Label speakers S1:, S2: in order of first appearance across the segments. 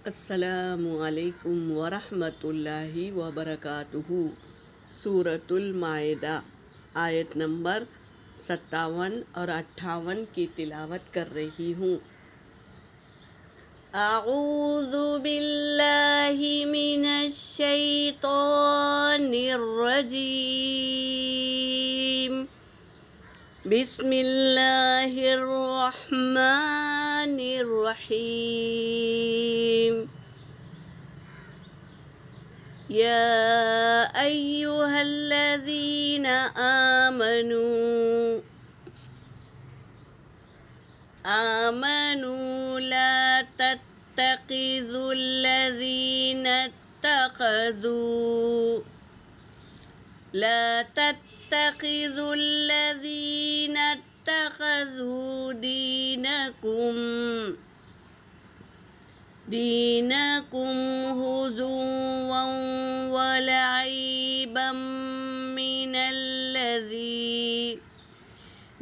S1: السلام علیکم ورحمۃ اللہ وبرکاتہ۔ سورۃ المائدہ آیت نمبر 57 اور 58 کی تلاوت کر رہی ہوں۔ اعوذ باللہ من الشیطان الرجیم، بسم اللہ الرحمن الرحیم۔ یا ایہا الذین آمنوا لا تتخذوا الذین اتخذوا دینکم ہزوا ولعبا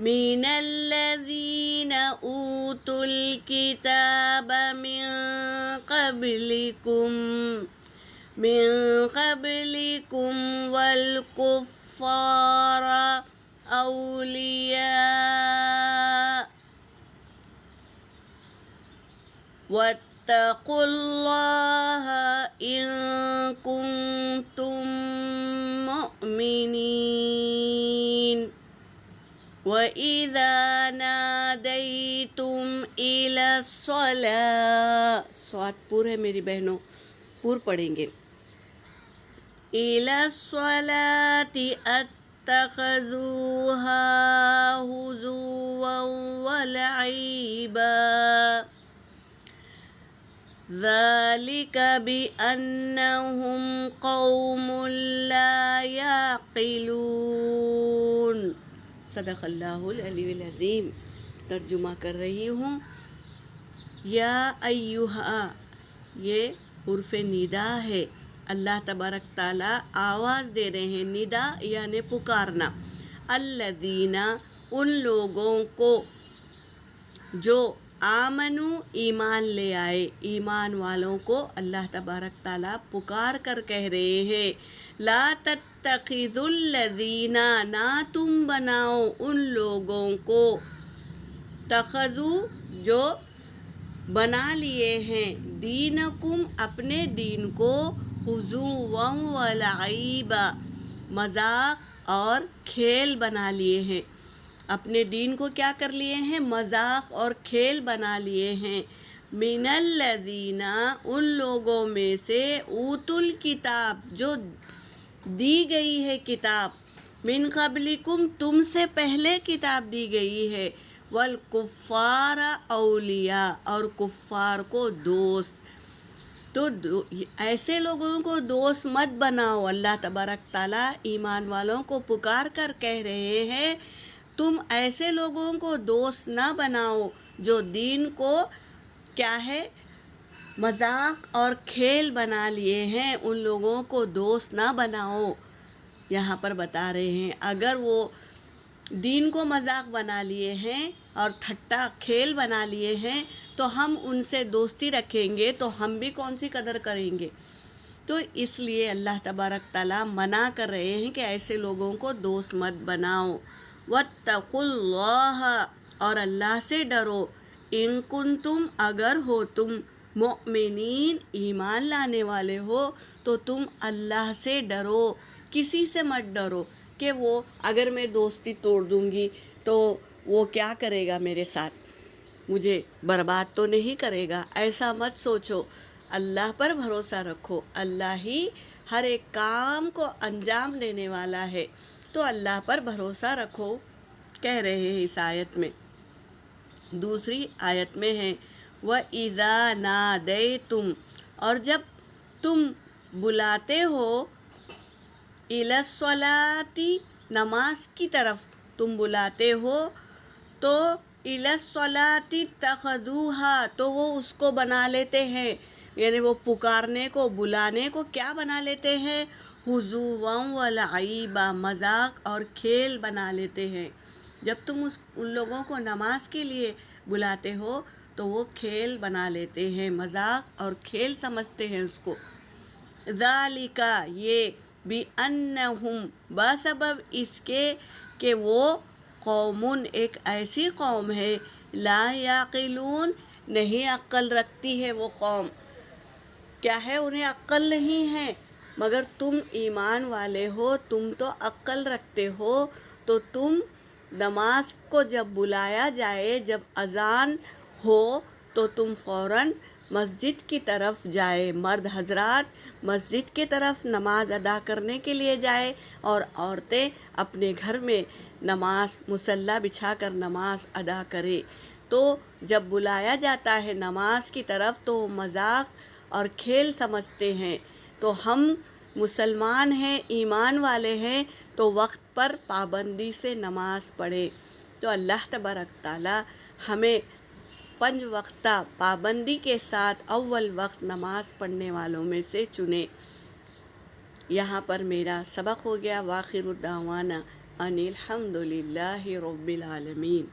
S1: من الذین اوتوا الکتاب من قبلکم والکفار اولیاء واتقوا اللہ ان کنتم مؤمنین۔ وَإِذَا نَادَيْتُمْ إِلَى الصَّلَاةِ، سواد پور ہے میری بہنوں، پور پڑھیں گے۔ إِلَى الصَّلَاةِ اتَّخَذُوهَا هُزُوًا وَلَعِبًا، ذَلِكَ بِأَنَّهُمْ قَوْمٌ لَا يَعْقِلُونَ۔ صدق اللہ العلی العظیم۔ ترجمہ کر رہی ہوں۔ یا ایہا، یہ حرف ندا ہے۔ اللہ تبارک تعالیٰ آواز دے رہے ہیں، ندا یعنی پکارنا۔ الذین، ان لوگوں کو جو آمنو، ایمان لے آئے، ایمان والوں کو اللہ تبارک تعالیٰ پکار کر کہہ رہے ہیں، لا تتخذوا الذین، نہ تم بناؤ ان لوگوں کو، اتخذوا، جو بنا لیے ہیں، دینکم، اپنے دین کو، ہزوا ولعبا، مذاق اور کھیل بنا لیے ہیں۔ اپنے دین کو کیا کر لیے ہیں؟ مذاق اور کھیل بنا لیے ہیں۔ من الذین، ان لوگوں میں سے، اوتوا الکتاب، جو دی گئی ہے کتاب، من قبلکم، تم سے پہلے کتاب دی گئی ہے، والکفار اولیاء، اور کفار کو دوست۔ تو ایسے لوگوں کو دوست مت بناؤ۔ اللہ تبارک تعالیٰ ایمان والوں کو پکار کر کہہ رہے ہیں، تم ایسے لوگوں کو دوست نہ بناؤ جو دین کو کیا ہے، مذاق اور کھیل بنا لیے ہیں، ان لوگوں کو دوست نہ بناؤ۔ یہاں پر بتا رہے ہیں اگر وہ دین کو مذاق بنا لیے ہیں اور ٹھٹا کھیل بنا لیے ہیں تو ہم ان سے دوستی رکھیں گے تو ہم بھی کون سی قدر کریں گے؟ تو اس لیے اللہ تبارک تعالیٰ منع کر رہے ہیں کہ ایسے لوگوں کو دوست مت بناؤ۔ واتقوا اللہ، اور اللہ سے ڈرو، ان کنتم، اگر ہو تم، مؤمنین، ایمان لانے والے ہو تو تم اللہ سے ڈرو، کسی سے مت ڈرو کہ وہ اگر میں دوستی توڑ دوں گی تو وہ کیا کرے گا میرے ساتھ، مجھے برباد تو نہیں کرے گا، ایسا مت سوچو۔ اللہ پر بھروسہ رکھو، اللہ ہی ہر ایک کام کو انجام دینے والا ہے، تو اللہ پر بھروسہ رکھو، کہہ رہے ہیں اس آیت میں۔ دوسری آیت میں ہے وَإِذَا نَادَيْتُمْ، اور جب تم بلاتے ہو، إِلَى الصَّلَاةِ، نماز کی طرف تم بلاتے ہو، تو إِلَى الصَّلَاةِ اتَّخَذُوهَا، تو وہ اس کو بنا لیتے ہیں، یعنی وہ پکارنے کو، بلانے کو کیا بنا لیتے ہیں؟ ہزوا ولعبا، مذاق اور کھیل بنا لیتے ہیں۔ جب تم ان لوگوں کو نماز کے لیے بلاتے ہو تو تو وہ کھیل بنا لیتے ہیں، مذاق اور کھیل سمجھتے ہیں اس کو۔ ذالک یہ بِأَنَّهُمْ بسبب اس کے کہ وہ قوم ایک ایسی قوم ہے لا یعقلون نہیں عقل رکھتی ہے وہ قوم۔ کیا ہے؟ انہیں عقل نہیں ہے، مگر تم ایمان والے ہو، تم تو عقل رکھتے ہو، تو تم نماز کو جب بلایا جائے، جب اذان ہو تو تم فوراً مسجد کی طرف جائے، مرد حضرات مسجد کی طرف نماز ادا کرنے کے لیے جائے، اور عورتیں اپنے گھر میں نماز مصلی بچھا کر نماز ادا کرے۔ تو جب بلایا جاتا ہے نماز کی طرف تو وہ مذاق اور کھیل سمجھتے ہیں۔ تو ہم مسلمان ہیں، ایمان والے ہیں، تو وقت پر پابندی سے نماز پڑھے۔ تو اللہ تبارک تعالی ہمیں 5 وقتہ پابندی کے ساتھ اول وقت نماز پڑھنے والوں میں سے چنے۔ یہاں پر میرا سبق ہو گیا۔ وآخر دعوانا ان الحمد للہ رب العالمین۔